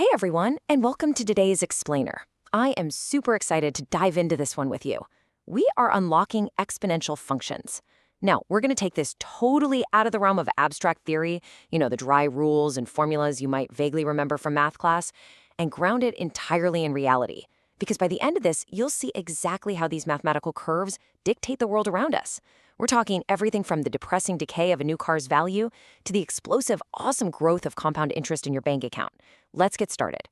Hey everyone, and welcome to today's Explainer. I am super excited to dive into this one with you. We are unlocking exponential functions. Now, we're going to take this totally out of the realm of abstract theory, the dry rules and formulas you might vaguely remember from math class, and ground it entirely in reality. Because by the end of this, you'll see exactly how these mathematical curves dictate the world around us. We're talking everything from the depressing decay of a new car's value to the explosive, awesome growth of compound interest in your bank account. Let's get started.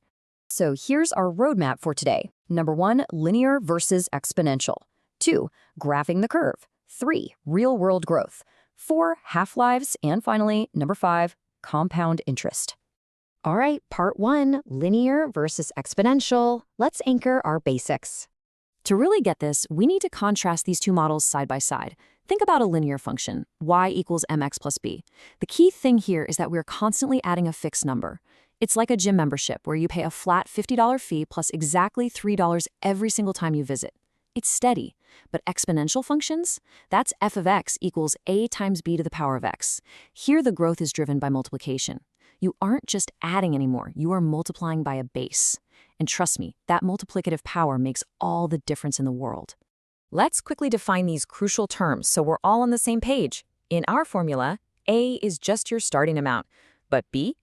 So here's our roadmap for today. Number 1, linear versus exponential. 2, graphing the curve. 3, real-world growth. 4, half-lives. And finally, number 5, compound interest. All right, part 1, linear versus exponential. Let's anchor our basics. To really get this, we need to contrast these two models side by side. Think about a linear function, y equals mx plus b. The key thing here is that we're constantly adding a fixed number. It's like a gym membership where you pay a flat $50 fee plus exactly $3 every single time you visit. It's steady. But exponential functions? That's f of x equals a times b to the power of x. Here the growth is driven by multiplication. You aren't just adding anymore, you are multiplying by a base. And trust me, that multiplicative power makes all the difference in the world. Let's quickly define these crucial terms so we're all on the same page. In our formula, A is just your starting amount, but B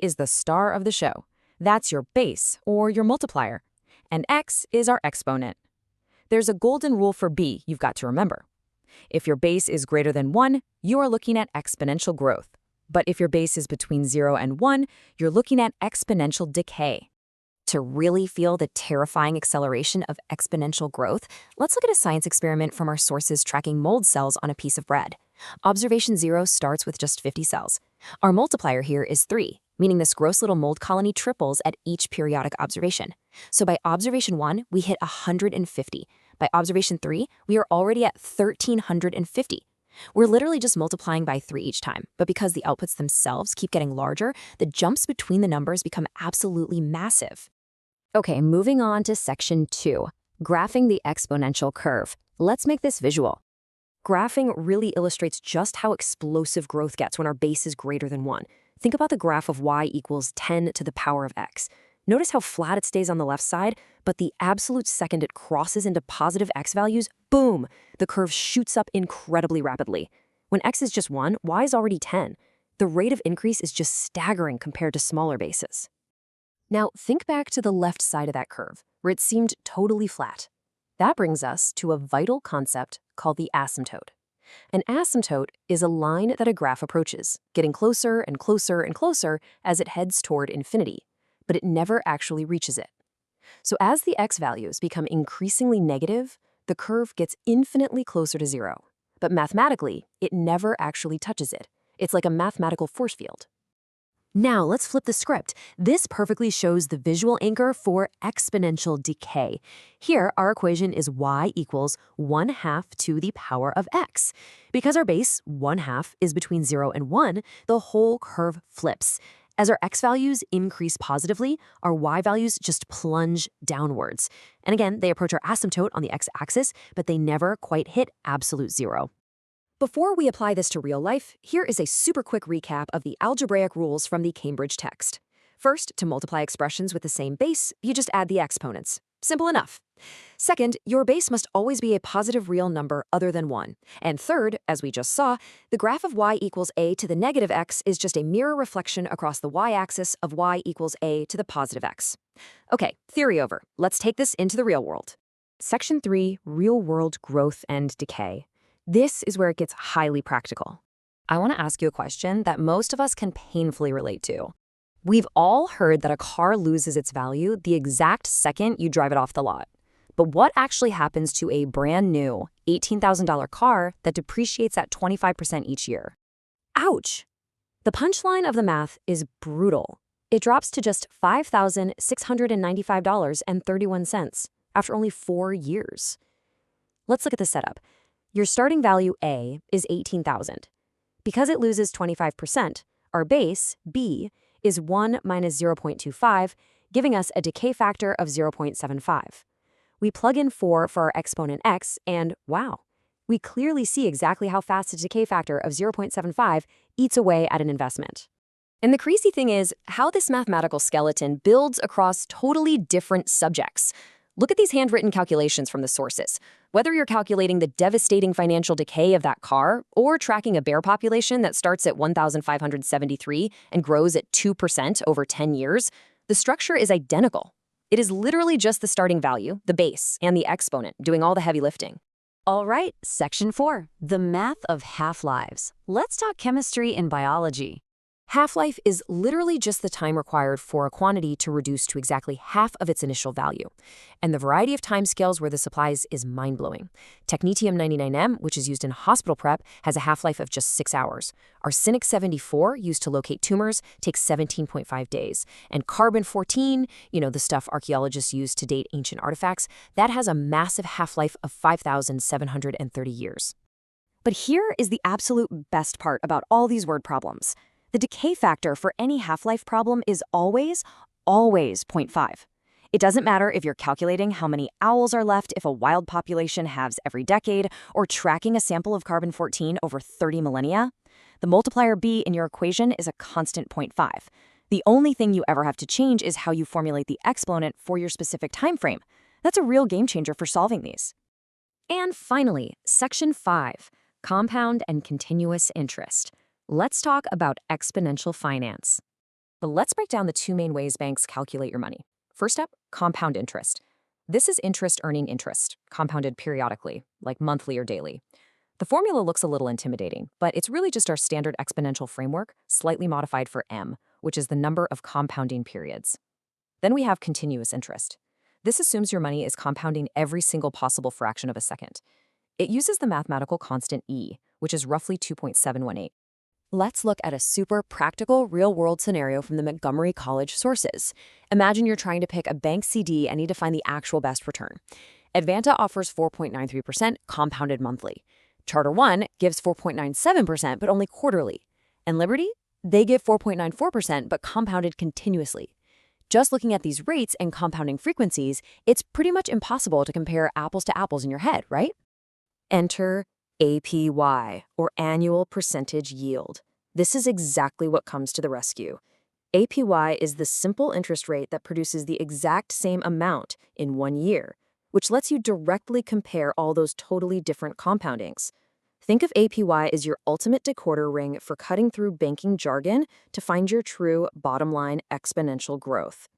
is the star of the show. That's your base, or your multiplier, and X is our exponent. There's a golden rule for B you've got to remember. If your base is greater than 1, you are looking at exponential growth. But if your base is between 0 and 1, you're looking at exponential decay. To really feel the terrifying acceleration of exponential growth, let's look at a science experiment from our sources tracking mold cells on a piece of bread. Observation 0 starts with just 50 cells. Our multiplier here is 3, meaning this gross little mold colony triples at each periodic observation. So by observation 1, we hit 150. By observation 3, we are already at 1,350. We're literally just multiplying by 3 each time, but because the outputs themselves keep getting larger, the jumps between the numbers become absolutely massive. Okay, moving on to section 2, graphing the exponential curve. Let's make this visual. Graphing really illustrates just how explosive growth gets when our base is greater than 1. Think about the graph of y equals 10 to the power of x. Notice how flat it stays on the left side, but the absolute second it crosses into positive x values, boom, the curve shoots up incredibly rapidly. When x is just 1, y is already 10. The rate of increase is just staggering compared to smaller bases. Now, think back to the left side of that curve, where it seemed totally flat. That brings us to a vital concept called the asymptote. An asymptote is a line that a graph approaches, getting closer and closer and closer as it heads toward infinity, but it never actually reaches it. So as the x values become increasingly negative, the curve gets infinitely closer to 0. But mathematically, it never actually touches it. It's like a mathematical force field. Now let's flip the script. This perfectly shows the visual anchor for exponential decay. Here, our equation is y equals 1/2 to the power of x. Because our base, 1/2, is between 0 and 1, the whole curve flips. As our x values increase positively, our y values just plunge downwards. And again, they approach our asymptote on the x-axis, but they never quite hit absolute 0. Before we apply this to real life, here is a super quick recap of the algebraic rules from the Cambridge text. First, to multiply expressions with the same base, you just add the exponents. Simple enough. Second, your base must always be a positive real number other than 1. And third, as we just saw, the graph of y equals a to the negative x is just a mirror reflection across the y-axis of y equals a to the positive x. Okay, theory over. Let's take this into the real world. Section 3, real-world growth and decay. This is where it gets highly practical. I want to ask you a question that most of us can painfully relate to. We've all heard that a car loses its value the exact second you drive it off the lot. But what actually happens to a brand new $18,000 car that depreciates at 25% each year? Ouch! The punchline of the math is brutal. It drops to just $5,695.31 after only 4 years. Let's look at the setup. Your starting value A is $18,000. Because it loses 25%, our base, B, is 1 minus 0.25, giving us a decay factor of 0.75. We plug in 4 for our exponent x, and wow, we clearly see exactly how fast a decay factor of 0.75 eats away at an investment. And the crazy thing is how this mathematical skeleton builds across totally different subjects. Look at these handwritten calculations from the sources. Whether you're calculating the devastating financial decay of that car or tracking a bear population that starts at 1,573 and grows at 2% over 10 years, the structure is identical. It is literally just the starting value, the base, and the exponent doing all the heavy lifting. All right, Section 4, the math of half-lives. Let's talk chemistry and biology. Half-life is literally just the time required for a quantity to reduce to exactly half of its initial value. And the variety of timescales where this applies is mind-blowing. Technetium-99m, which is used in hospital prep, has a half-life of just 6 hours. Arsenic-74, used to locate tumors, takes 17.5 days. And carbon-14, the stuff archaeologists use to date ancient artifacts, that has a massive half-life of 5,730 years. But here is the absolute best part about all these word problems. The decay factor for any half-life problem is always 0.5. It doesn't matter if you're calculating how many owls are left if a wild population halves every decade, or tracking a sample of carbon-14 over 30 millennia. The multiplier b in your equation is a constant 0.5. The only thing you ever have to change is how you formulate the exponent for your specific time frame. That's a real game changer for solving these. And finally, Section 5, compound and continuous interest. Let's talk about exponential finance. But let's break down the two main ways banks calculate your money. First up, compound interest. This is interest earning interest, compounded periodically, like monthly or daily. The formula looks a little intimidating, but it's really just our standard exponential framework, slightly modified for m, which is the number of compounding periods. Then we have continuous interest. This assumes your money is compounding every single possible fraction of a second. It uses the mathematical constant e, which is roughly 2.718. Let's look at a super practical, real-world scenario from the Montgomery College sources. Imagine you're trying to pick a bank CD and need to find the actual best return. Advanta offers 4.93% compounded monthly. Charter One gives 4.97% but only quarterly. And Liberty? They give 4.94% but compounded continuously. Just looking at these rates and compounding frequencies, it's pretty much impossible to compare apples to apples in your head, right? Enter APY, or annual percentage yield. This is exactly what comes to the rescue. APY is the simple interest rate that produces the exact same amount in 1 year, which lets you directly compare all those totally different compoundings. Think of APY as your ultimate decoder ring for cutting through banking jargon to find your true bottom-line exponential growth.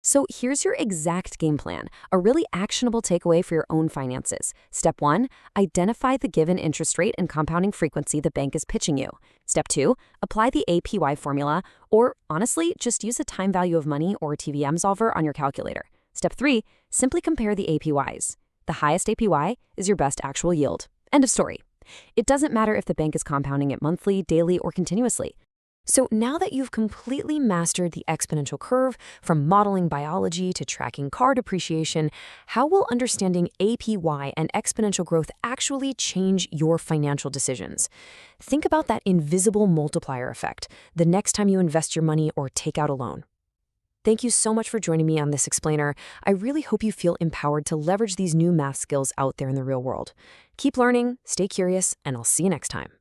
So here's your exact game plan, a really actionable takeaway for your own finances. Step 1, identify the given interest rate and compounding frequency the bank is pitching you. Step 2, apply the APY formula, or honestly, just use a time value of money or TVM solver on your calculator. Step 3, simply compare the APYs. The highest APY is your best actual yield. End of story. It doesn't matter if the bank is compounding it monthly, daily, or continuously. So now that you've completely mastered the exponential curve, from modeling biology to tracking car depreciation, how will understanding APY and exponential growth actually change your financial decisions? Think about that invisible multiplier effect the next time you invest your money or take out a loan. Thank you so much for joining me on this explainer. I really hope you feel empowered to leverage these new math skills out there in the real world. Keep learning, stay curious, and I'll see you next time.